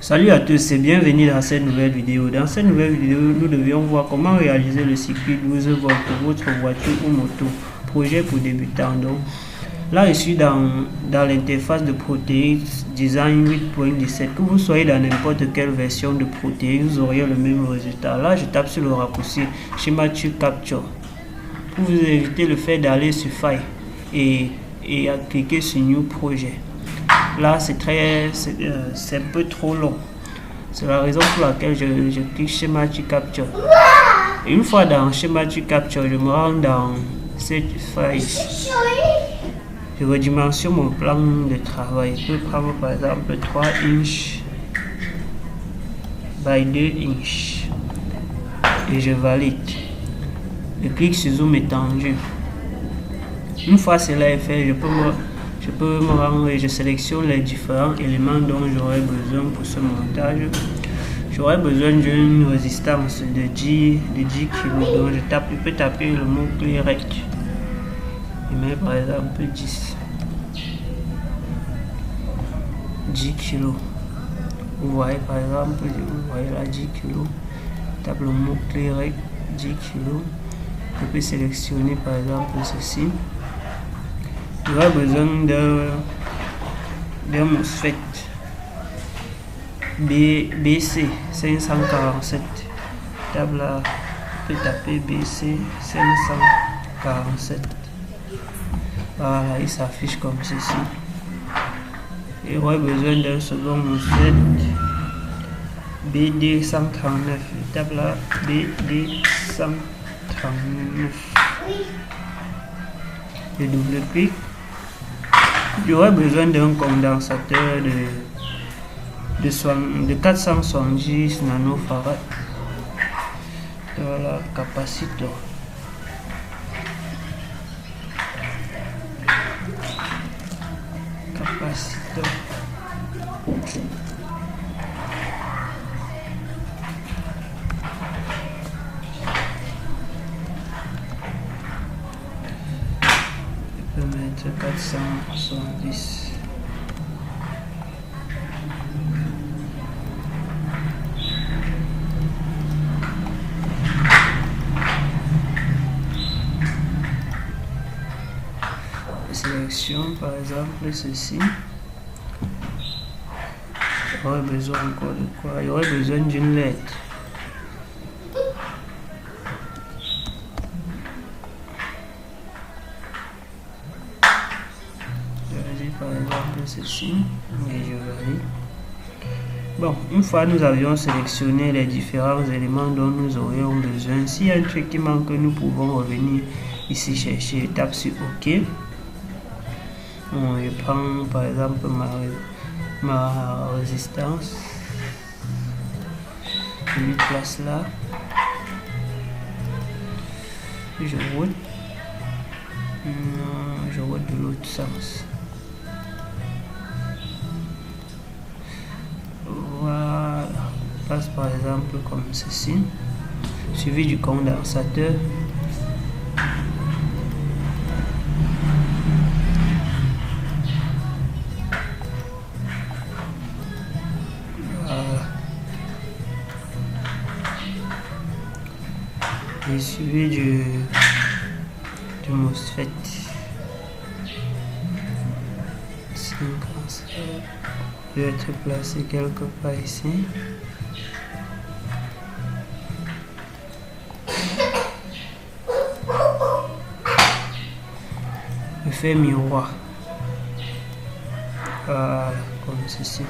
Salut à tous et bienvenue dans cette nouvelle vidéo. Dans cette nouvelle vidéo, nous devions voir comment réaliser le circuit 12 volts pour votre voiture ou moto. Projet pour débutants. Donc, là, je suis dans l'interface de Proteus Design 8.17. Que vous soyez dans n'importe quelle version de Proteus, vous aurez le même résultat. Là, je tape sur le raccourci Schematic Capture pour vous éviter le fait d'aller sur File et à cliquer sur New Projet. Là, c'est un peu trop long. C'est la raison pour laquelle je clique Schematic Capture. Et une fois dans Schematic Capture, je me rends dans cette file. Je redimensionne mon plan de travail. Je peux prendre par exemple 3 inches by 2 inches. Et je valide. Je clique sur Zoom étendu. Une fois cela est fait, je peux me rendre et je sélectionne les différents éléments dont j'aurai besoin pour ce montage. J'aurai besoin d'une résistance de 10 kg. Donc je peux taper le mot clé REC. Je mets par exemple 10 kg. Vous voyez par exemple, vous voyez là 10 kg. Je tape le mot clé REC 10 kg. Je peux sélectionner par exemple ceci. J'aurai besoin d'un MOSFET BC 547. Table là, je peux taper BC 547. Voilà, il s'affiche comme ceci. Et j'aurai besoin d'un second MOSFET BD 139. Table là, BD 139. Je double-clique. J'aurai besoin d'un condensateur de 470 nanofarad. Voilà, capaciteur. Je peux mettre 470. Sélection par exemple ceci. J'aurais besoin encore de quoi? J'aurais besoin d'une lettre. Par exemple ceci et je valide. Bon, une fois nous avions sélectionné les différents éléments dont nous aurions besoin, s'il y a un truc qui manque, nous pouvons revenir ici chercher. Je tape sur OK. Bon, je prends par exemple ma résistance. Je lui place là. Je roule. Non, je roule de l'autre sens. Voilà, passe par exemple comme ceci, suivi du condensateur. Voilà. Et suivi du MOSFET. Je vais être placé quelque part ici. Je fais miroir. Voilà, comme ceci.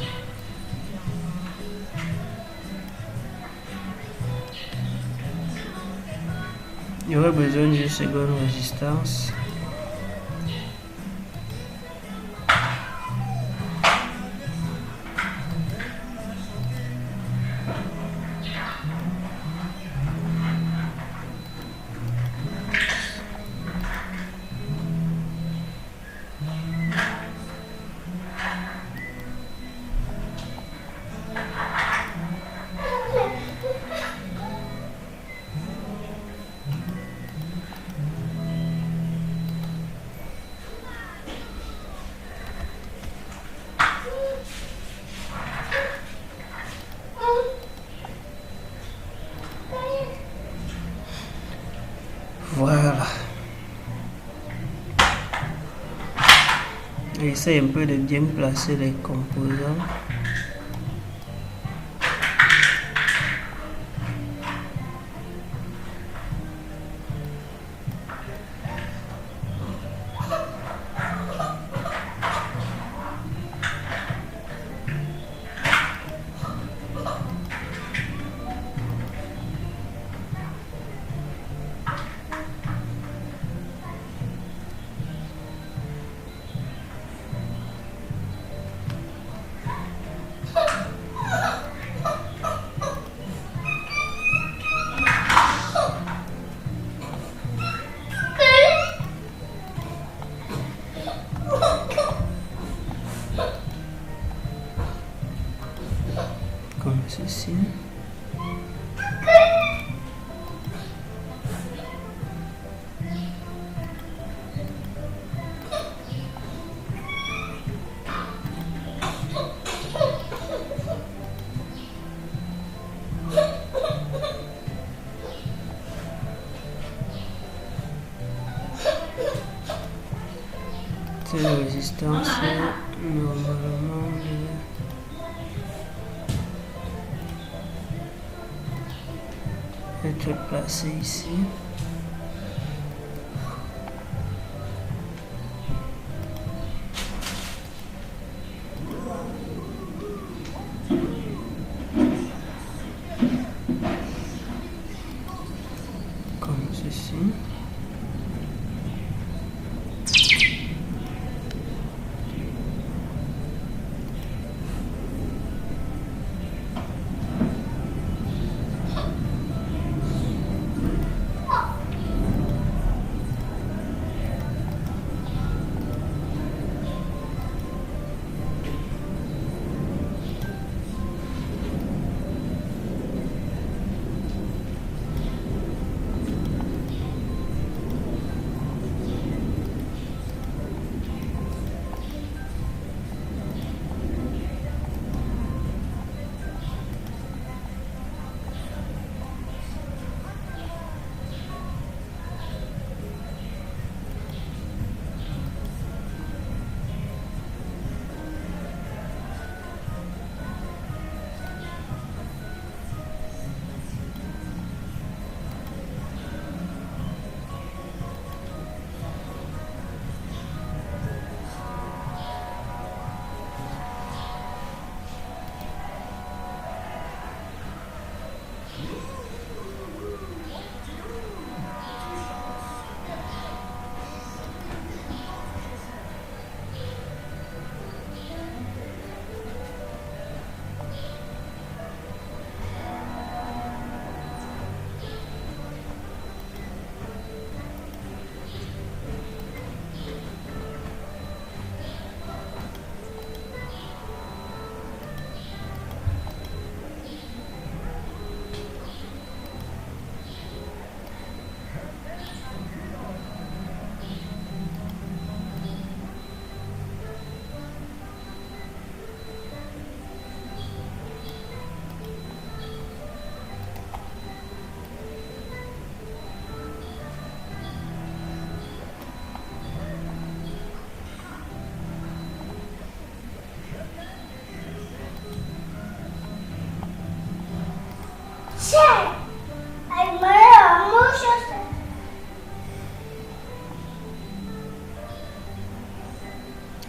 Il y aurait besoin d'une seconde résistance. J'essaie un peu de bien placer les composants. Comme ceci. Cette résistance normalement être placée ici. Comme ceci.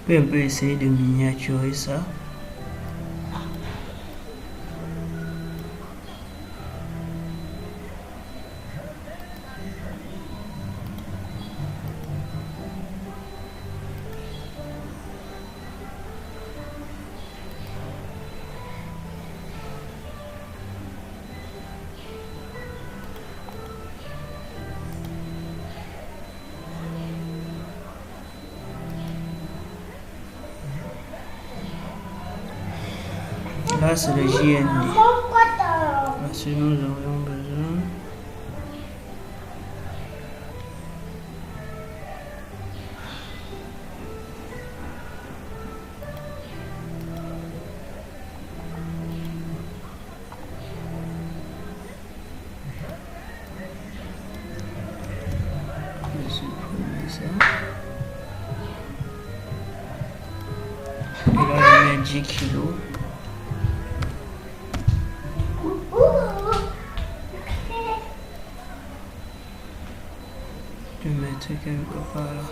Je peux un peu essayer de miniaturer ça. Là, c'est le JND. Parce que nous aurions besoin. Je supprime ça. Et là, je mets 10 kg. Je vais mettre quelque part là.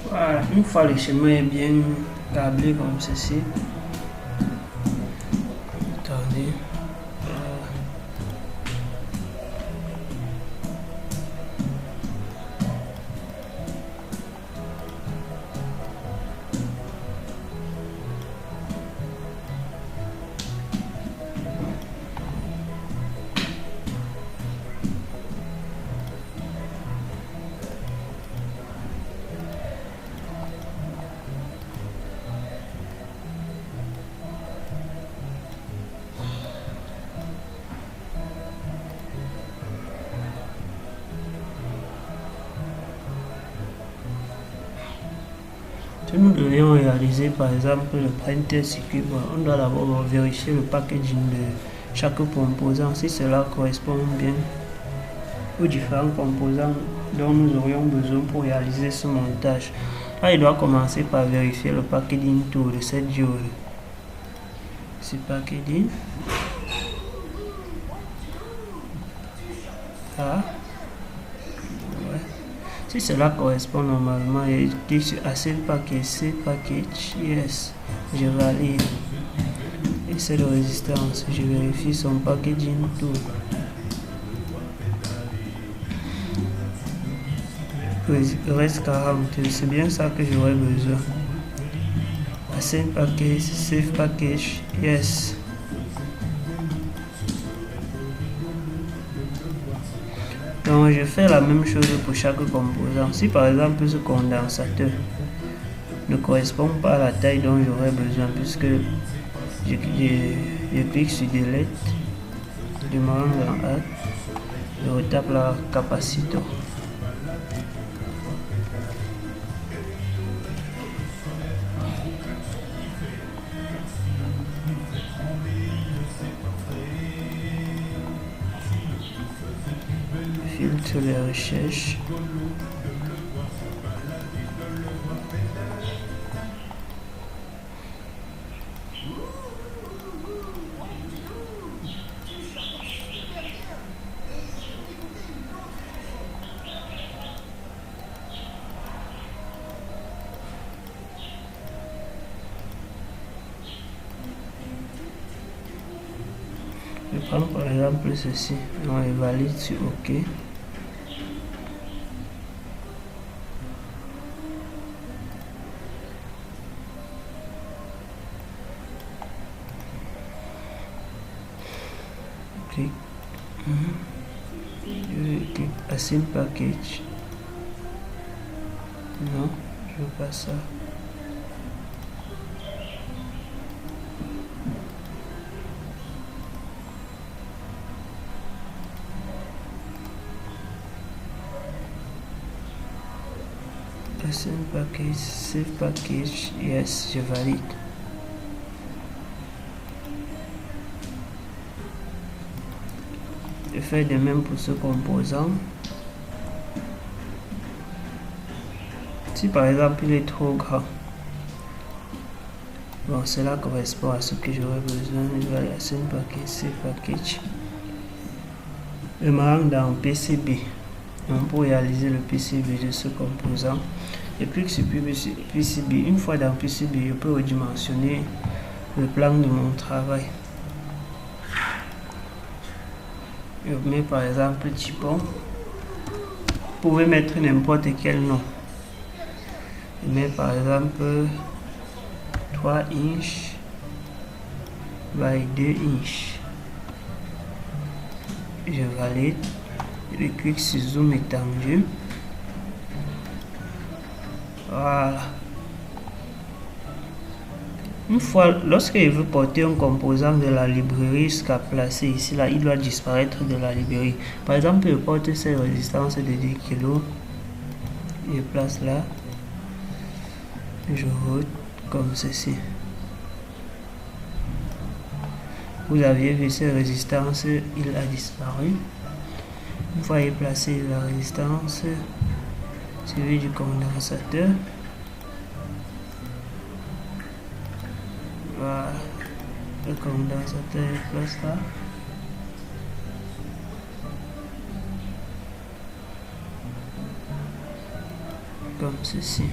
Voilà, une fois le schéma est bien câblé comme ceci, attendez, si nous devions réaliser par exemple le printer circuit, on doit d'abord vérifier le packaging de chaque composant, si cela correspond bien aux différents composants dont nous aurions besoin pour réaliser ce montage. Là, il doit commencer par vérifier le packaging tool de cette diode. Ce packaging. Ah. Ouais. Si cela correspond normalement, et clique sur Asset Package, Package, yes, je valide. Et c'est de résistance, je vérifie son packaging tool. Reste 40, c'est bien ça que j'aurais besoin. Asset Package, Save Package, yes. Donc je fais la même chose pour chaque composant. Si par exemple ce condensateur ne correspond pas à la taille dont j'aurais besoin, puisque je clique sur Delete, je me rends dans Add, je retape la capacitor. Filtre les recherches. Je vais prendre par exemple ceci, on valide sur OK. Clique. Je clique Assign Package. Non, je veux pas ça. Assign Package, Save Package, yes, je valide. Je fais de même pour ce composant. Si par exemple il est trop grand, bon, cela correspond à ce que j'aurais besoin. Je vais aller à Assign Package, Save Package. Je me rends dans PCB. Donc pour réaliser le PCB de ce composant, je clique sur PCB. Une fois dans PCB, je peux redimensionner le plan de mon travail. Je mets par exemple Typon. Vous pouvez mettre n'importe quel nom. Je mets par exemple 3 inches by 2 inches. Je valide. Je clique sur Zoom étendu. Voilà. Une fois, lorsque je veux porter un composant de la librairie jusqu'à placer ici, là, il doit disparaître de la librairie. Par exemple, je porte cette résistance de 10 kg. Je place là. Je route comme ceci. Vous aviez vu cette résistance, il a disparu. Une fois j'ai placé la résistance, suivi du condensateur. Voilà, le condensateur est place là. Comme ceci.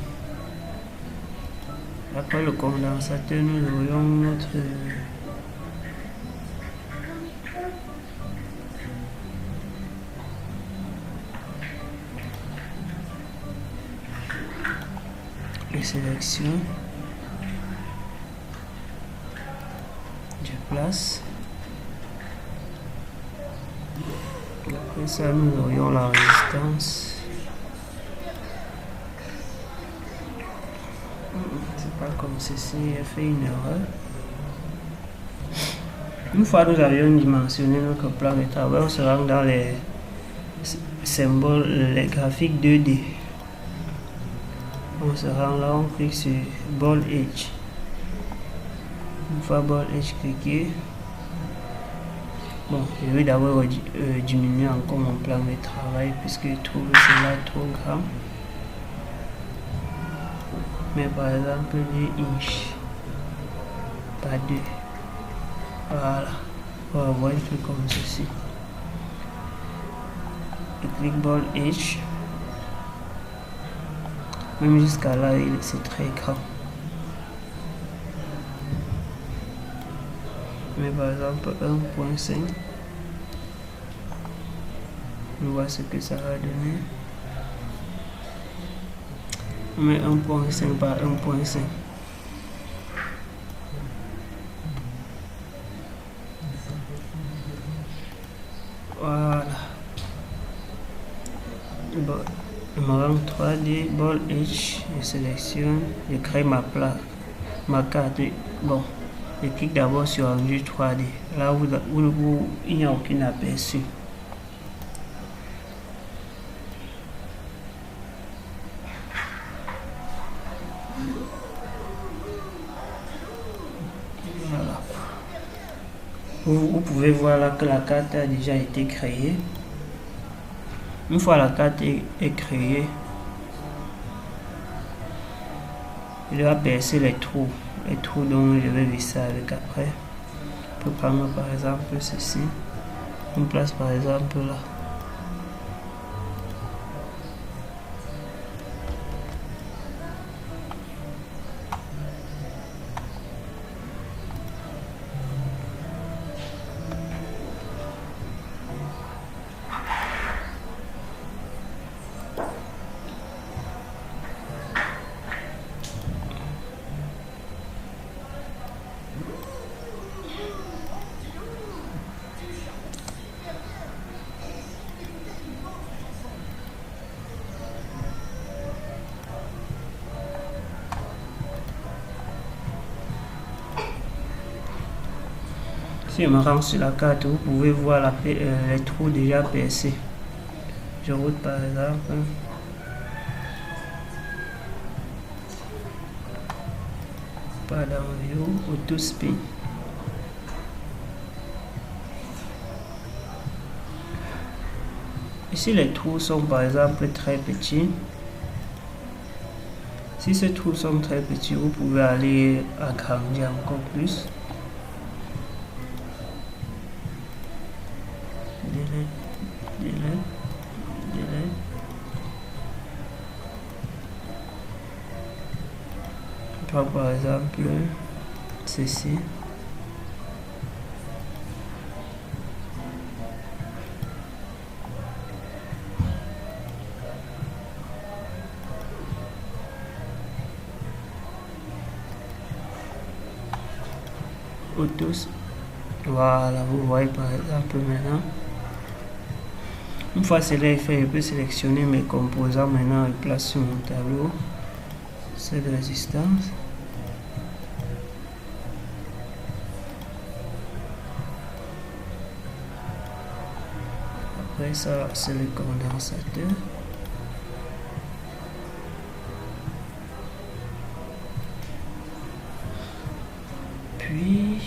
Après le condensateur, nous aurions notre sélection. Je place. Après ça, nous aurions la résistance. C'est pas comme ceci, j'ai fait une erreur. Une fois nous avions dimensionné notre plan de travail, on se rend dans les symboles, les graphiques 2D. On se rend là, on clique sur Ball Edge. Une fois Ball Edge cliqué, bon, je vais d'abord diminuer encore mon plan de travail puisque je trouve cela trop grand. Mais par exemple 2 inches, pas 2. Voilà, on va voir un truc comme ceci. Je clique Ball Edge. Même jusqu'à là, c'est très grand. Mais par exemple 1.5, on voit ce que ça va donner. On met 1.5 par 1.5. Voilà. Bon, je me rends 3D, Ball Edge, je sélectionne, je crée ma plaque, ma carte. Bon, Je clique d'abord sur rendu 3D. Là où il n'y a aucun aperçu. Voilà. Vous pouvez voir là que la carte a déjà été créée. Une fois la carte est créée, il va percer les trous dont je vais visser avec après. On peut prendre par exemple ceci, on place par exemple là. Si je me rends sur la carte, vous pouvez voir les trous déjà percés. Je route par exemple. Pas dans View, Auto Speed. Ici, les trous sont par exemple très petits. Si ces trous sont très petits, vous pouvez aller agrandir encore plus. Par exemple ceci. Autos. Voilà, vous voyez par exemple maintenant. Une fois cela est fait, je peux sélectionner mes composants maintenant et placer sur mon tableau. C'est de résistance. Après ça, c'est le condensateur. Puis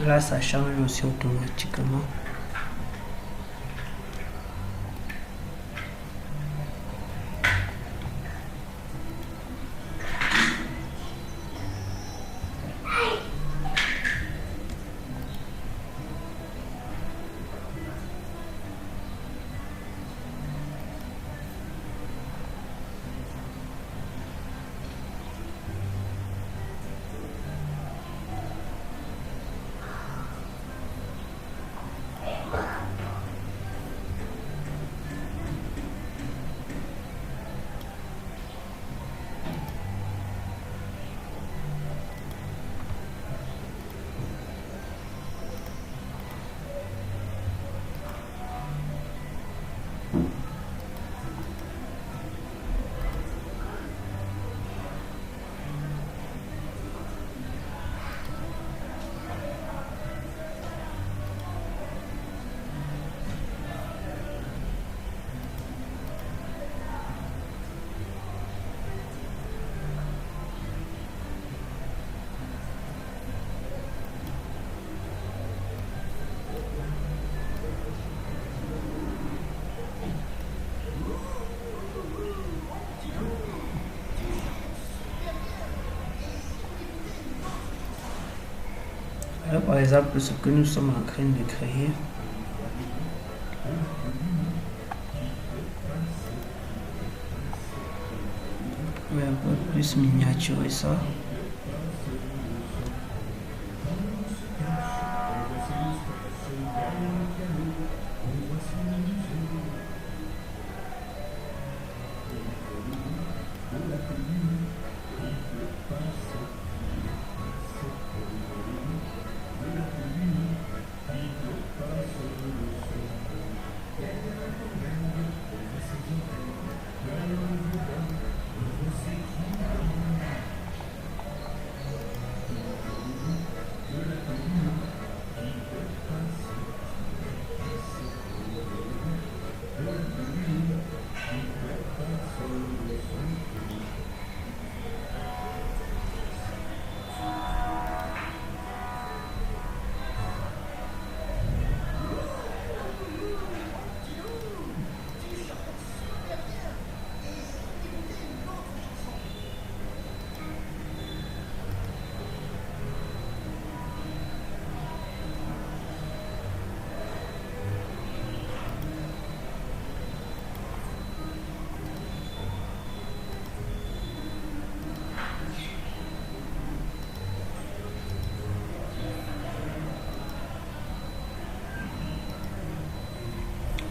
là, ça change aussi automatiquement. Là, par exemple, ce que nous sommes en train de créer. On va un peu plus miniaturer ça.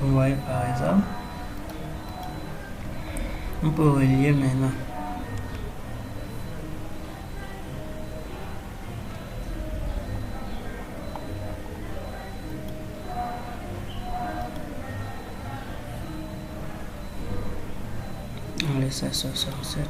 Vous voyez par exemple, on peut relier maintenant. On laisse ça 67.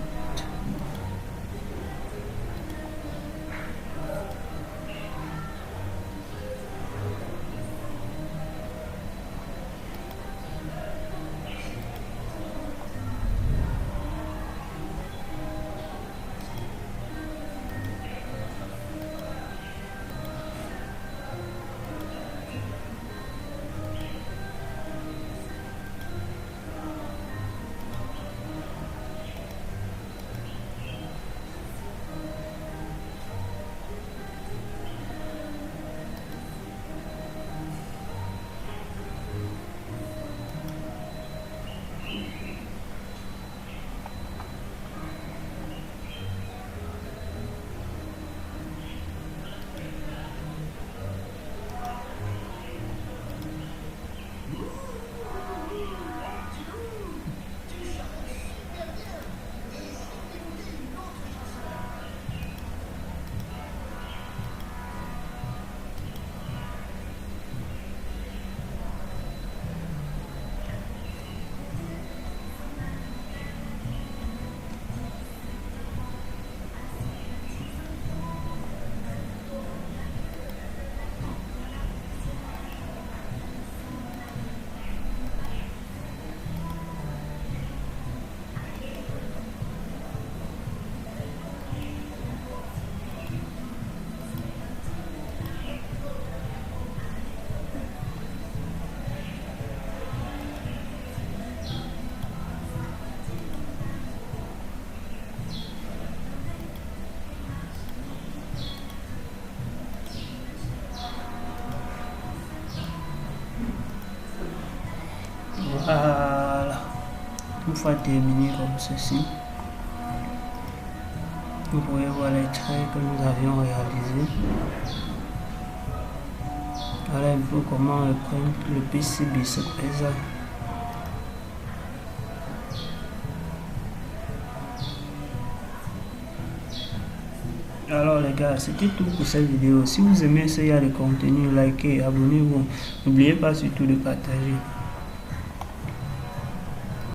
Voilà. Une fois terminé comme ceci, vous pouvez voir les traits que nous avions réalisés. Voilà un peu comment le PCB se présente. Alors les gars, c'était tout pour cette vidéo. Si vous aimez ce genre de contenu, likez, abonnez-vous. N'oubliez pas surtout de partager.